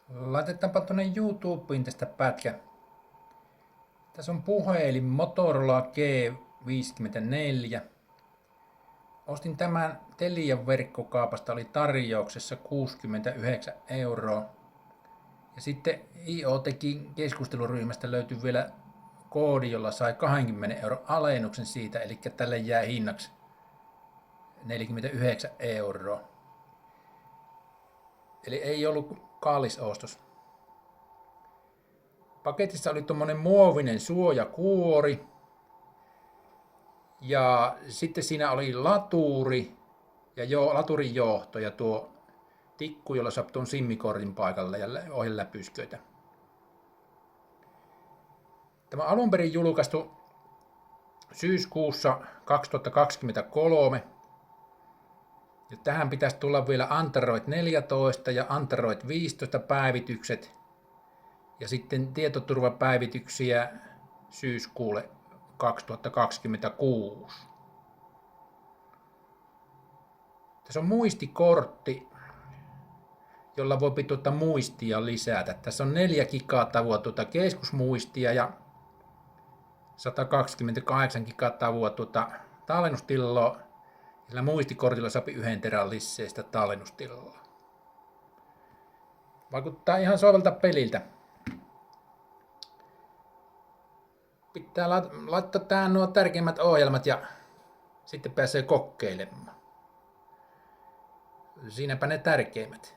Laitetaanpa tuonne YouTubeen tästä pätkä. Tässä on puhelin Motorola G54. Ostin tämän Telian verkkokaupasta, oli tarjouksessa 69 euroa. Ja sitten IoTekin keskusteluryhmästä löytyi vielä koodi, jolla sai 20 euron alennuksen siitä, eli tälle jää hinnaksi 49 euroa. Eli ei ollut kallis ostos. Paketissa oli tuommoinen muovinen suojakuori. Ja sitten siinä oli laturi ja laturin johto ja tuo tikku, jolla saa tuon simmikortin paikalle ja ohjeläpysköitä. Tämä on alun perin julkaistu syyskuussa 2023. Ja tähän pitäisi tulla vielä Android 14 ja Android 15 päivitykset. Ja sitten tietoturvapäivityksiä syyskuulle 2026. Tässä on muistikortti, jolla voi tuota muistia lisätä. Tässä on 4 gigatavua tuota keskusmuistia ja 128 gigatavua tuota tallennustilaa. Sillä muistikortilla saa 1 terän lisää tallennustilaa. Vaikuttaa ihan sovelta peliltä. Pitää laittaa tähän nuo tärkeimmät ohjelmat ja sitten pääsee kokeilemaan. Siinäpä ne tärkeimmät.